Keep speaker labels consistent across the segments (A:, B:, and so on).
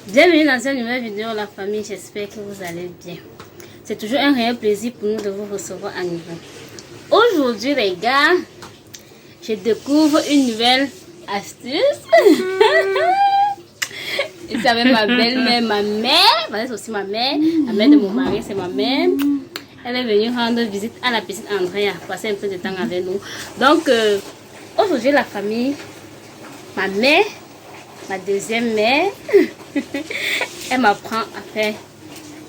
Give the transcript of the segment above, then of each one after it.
A: Bienvenue dans cette nouvelle vidéo la famille, j'espère que vous allez bien. C'est toujours un réel plaisir pour nous de vous recevoir à nouveau. Aujourd'hui les gars, je découvre une nouvelle astuce. Et c'est avec ma belle-mère, ma mère, c'est aussi ma mère, la mère de mon mari, c'est ma mère. Elle est venue rendre visite à la petite Andrea, passer un peu de temps avec nous. Donc aujourd'hui la famille, ma mère, ma deuxième mère, elle m'apprend à faire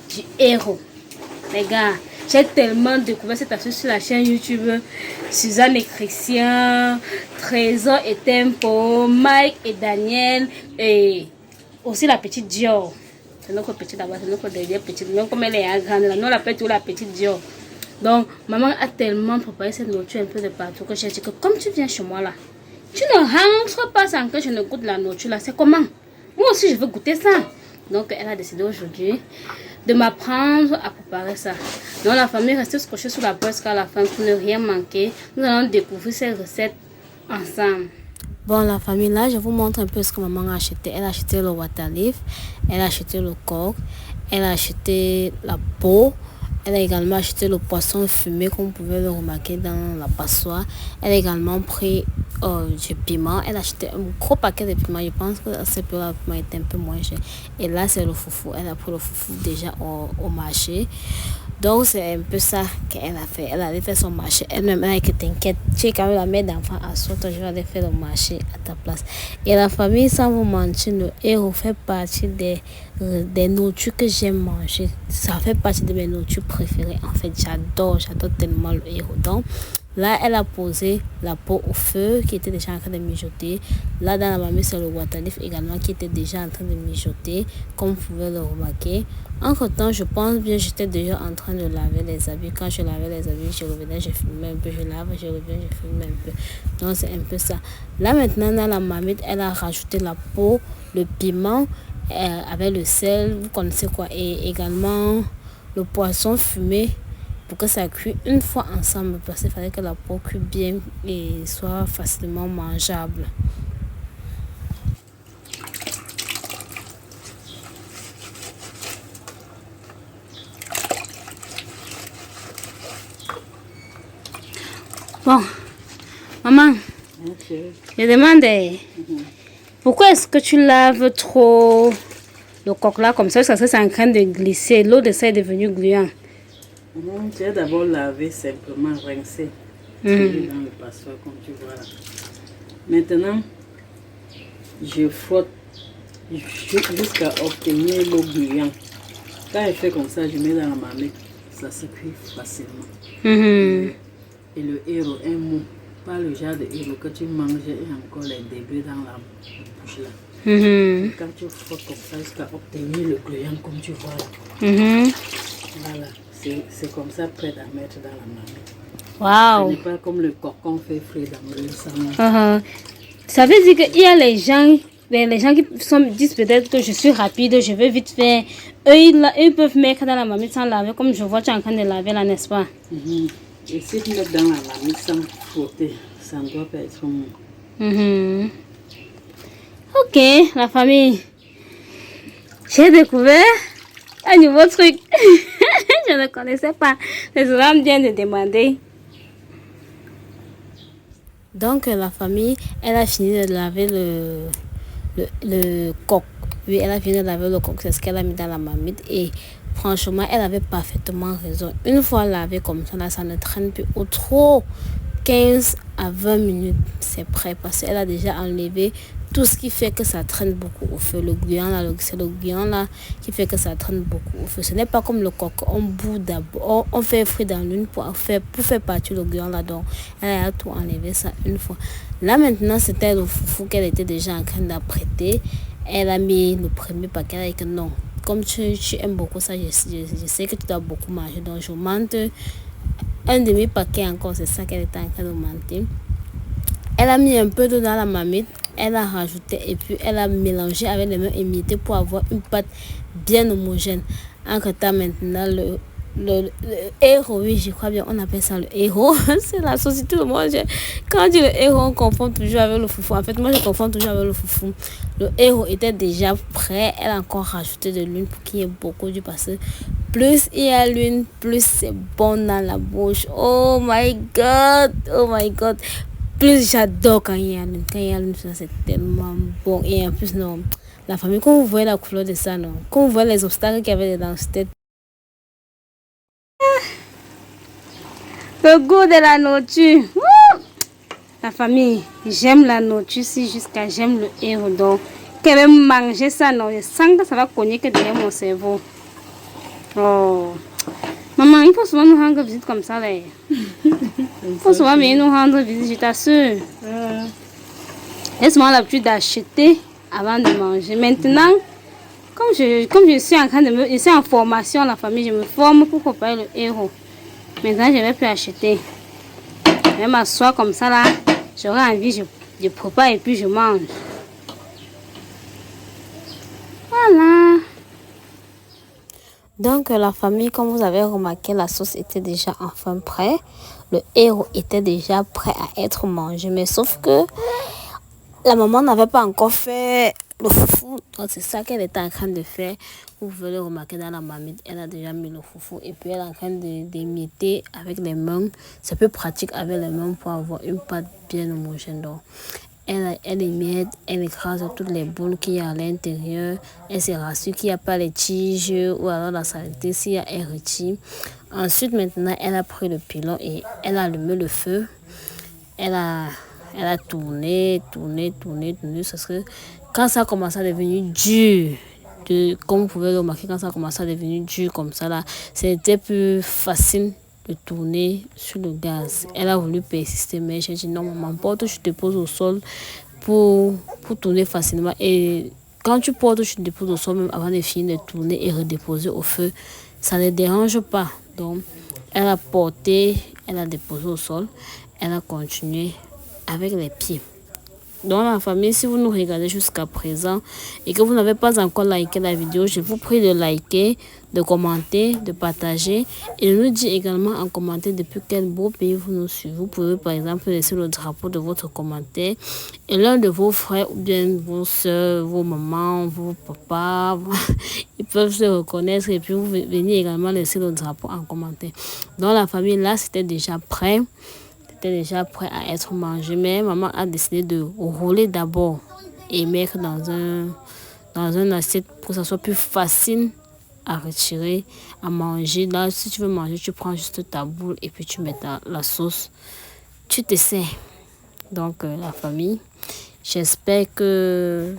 A: du héros. Les gars, j'ai tellement découvert cette astuce sur la chaîne YouTube. Suzanne et Christian, Trésor et Tempo, Mike et Daniel, et aussi la petite Dior. C'est notre petite là-bas, c'est notre dernière petite. Même comme elle est grande, là, nous on l'appelle toujours la petite Dior. Donc, maman a tellement préparé cette nourriture un peu de partout que j'ai dit que comme tu viens chez moi là, tu ne rentres pas sans que je ne goûte la nourriture là. C'est comment? Moi aussi, je veux goûter ça. Donc, elle a décidé aujourd'hui de m'apprendre à préparer ça. Donc, la famille reste scotchée sur la porte jusqu'à la fin pour ne rien manquer. Nous allons découvrir ces recettes ensemble. Bon, la famille, là, je vous montre un peu ce que maman a acheté. Elle a acheté le water leaf, elle a acheté le coq, elle a acheté la peau. Elle a également acheté le poisson fumé, comme vous pouvez le remarquer dans la passoire. Elle a également pris du piment. Elle a acheté un gros paquet de piment. Je pense que ce piment était un peu moins cher. Et là, c'est le foufou. Elle a pris le foufou déjà au marché. Donc, c'est un peu ça qu'elle a fait. Elle a fait son marché. Elle-même, elle a dit, t'inquiète, tu es quand même la mère d'enfant à soi, je vais aller faire le marché à ta place. Et la famille, sans vous mentir, le héros fait partie des nourritures que j'aime manger. Ça fait partie de mes nourritures préférées. En fait, j'adore tellement le héros. Donc, là, elle a posé la peau au feu qui était déjà en train de mijoter. Là, dans la mamie, c'est le water leaf également qui était déjà en train de mijoter, comme vous pouvez le remarquer. Entre temps, je pense bien j'étais déjà en train de laver les habits. Quand je lavais les habits, je revenais, je filmais un peu, je lave, je reviens, je filmais un peu. Donc, c'est un peu ça. Là, maintenant, dans la marmite, elle a rajouté la peau, le piment, avec le sel, vous connaissez quoi, et également le poisson fumé, pour que ça cuise une fois ensemble, parce qu'il fallait que la peau cuise bien et soit facilement mangeable. Bon, maman, je demande, pourquoi est-ce que tu laves trop le coq là comme ça, parce que c'est en train de glisser, l'eau de ça est devenue gluant.
B: J'ai d'abord lavé simplement, rincé dans le passoire comme tu vois là. Maintenant, je frotte jusqu'à obtenir l'eau gluante. Quand je fais comme ça, je mets dans la marmite, ça se cuit facilement. Et le héros, un mot, pas le genre de héros que tu manges et encore les débris dans la bouche là. Quand tu frottes comme ça jusqu'à obtenir le gluant comme tu vois là. Voilà, c'est comme ça prêt à mettre dans la marmite.
A: Waouh!
B: Ce n'est pas comme le coq qu'on fait frais dans le salon.
A: Ça veut dire qu'il y a les gens qui disent peut-être que je suis rapide, je veux vite faire. Eux, ils peuvent mettre dans la marmite sans laver, comme je vois tu es en train de laver là, n'est-ce pas?
B: Et si tu mets dans la marmite sans frotter, ça ne doit pas être bon.
A: Ok, la famille. J'ai découvert un nouveau truc. Je ne connaissais pas. C'est vraiment bien de demander. Donc, la famille, elle a fini de laver le coq. Oui, elle a fini de laver le coq. C'est ce qu'elle a mis dans la marmite. Et franchement, elle avait parfaitement raison. Une fois lavé comme ça, là, ça ne traîne plus au trop. 15 à 20 minutes, c'est prêt. Parce qu'elle a déjà enlevé tout ce qui fait que ça traîne beaucoup au feu. Le gluant là, c'est le gluant là qui fait que ça traîne beaucoup au feu. Ce n'est pas comme le coq. On bout d'abord, on fait frit dans l'une pour faire partir le gluant là. Donc, elle a tout enlevé ça une fois. Là maintenant, c'était le foufou qu'elle était déjà en train d'apprêter. Elle a mis le premier paquet. Elle a dit que non. Comme tu aimes beaucoup ça, je sais que tu dois beaucoup manger. Donc, je monte un demi-paquet encore. C'est ça qu'elle était en train de monter. Elle a mis un peu d'eau dans la marmite. Elle a rajouté et puis elle a mélangé avec les mains émiettées pour avoir une pâte bien homogène. Entre temps, maintenant, le héros, oui, je crois bien, on appelle ça le héros. C'est la société, tout le monde. Quand on dit le héros, on confond toujours avec le foufou. En fait, moi, je confonds toujours avec le foufou. Le héros était déjà prêt. Elle a encore rajouté de l'huile pour qu'il y ait beaucoup d'huile parce que plus il y a l'huile, plus c'est bon dans la bouche. Oh my God! Oh my God! Plus j'adore quand il y a l'huile. Quand il y a l'huile, c'est tellement bon. Et en plus, non, la famille, quand vous voyez la couleur de ça, non, quand vous voyez les obstacles qu'il y avait dans cette tête, le goût de la nourriture. Wouh! La famille, j'aime la nourriture si jusqu'à j'aime le héros. Donc, quand même manger ça, non, je sens que ça va cogner que derrière mon cerveau. Oh. Maman, il faut souvent nous rendre visite comme ça. Là. Il faut souvent venir nous rendre visite, je t'assure. J'ai souvent l'habitude d'acheter avant de manger. Maintenant, comme je suis en train de je suis en formation, la famille, je me forme pour préparer le héros. Maintenant, je vais plus acheter. Je vais m'asseoir comme ça là. J'aurai envie, je prépare et puis je mange. Voilà. Donc la famille, comme vous avez remarqué, la sauce était déjà enfin prête. Le héros était déjà prêt à être mangé. Mais sauf que la maman n'avait pas encore fait le foufou. Donc c'est ça qu'elle était en train de faire. Vous pouvez le remarquer dans la marmite. Elle a déjà mis le foufou. Et puis elle est en train d'émietter avec les mains. C'est plus pratique avec les mains pour avoir une pâte bien homogène. Donc elle émiette, elle écrase toutes les boules qu'il y a à l'intérieur. Elle se rassure qu'il n'y a pas les tiges ou alors la saleté s'il y a un retire. Ensuite maintenant elle a pris le pilon et elle a allumé le feu. Elle a tourné. Parce que quand ça a commencé à devenir dur, comme vous pouvez le remarquer, quand ça a commencé à devenir dur comme ça, là, c'était plus facile de tourner sur le gaz. Elle a voulu persister, mais j'ai dit non, maman, porte, je te pose au sol pour tourner facilement. Et quand tu portes, je te déposes au sol, même avant de finir de tourner et redéposer au feu, ça ne dérange pas. Donc, elle a porté, elle a déposé au sol, elle a continué avec les pieds. Donc la famille, si vous nous regardez jusqu'à présent et que vous n'avez pas encore liké la vidéo, je vous prie de liker, de commenter, de partager et de nous dire également en commentaire depuis quel beau pays vous nous suivez. Vous pouvez par exemple laisser le drapeau de votre commentaire et l'un de vos frères ou bien vos soeurs, vos mamans, vos papas, ils peuvent se reconnaître et puis vous venez également laisser le drapeau en commentaire. Donc la famille, là, c'était déjà prêt. Déjà prêt à être mangé, mais maman a décidé de rouler d'abord et mettre dans un assiette pour que ça soit plus facile à retirer, à manger. Là, si tu veux manger, tu prends juste ta boule et puis tu mets la sauce. Tu te sers. Donc, la famille, j'espère que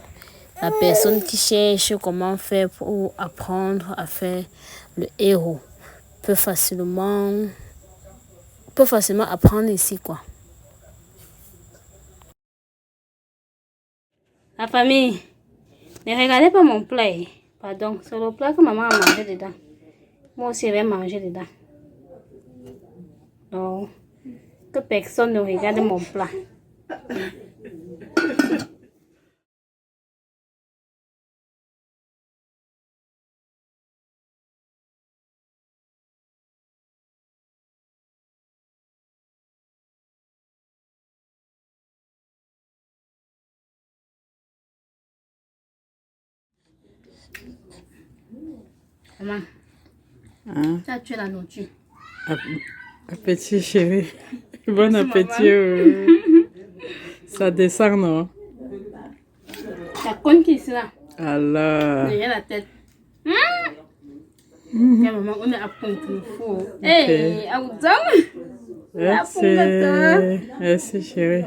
A: la personne qui cherche comment faire pour apprendre à faire le héros peut facilement apprendre ici, quoi. La famille, ne regardez pas mon plat. Pardon, c'est le plat que maman a mangé dedans. Moi aussi, je vais manger dedans. Donc, que personne ne regarde mon plat. Maman, tu as tué la nourriture.
B: Appétit, chérie. Bon appétit. Ça descend, non?
A: La conne qui est ici, là.
B: Alors.
A: Il y a la tête. Maman, on est à point de fou. Hey, à vous
B: Merci, chérie.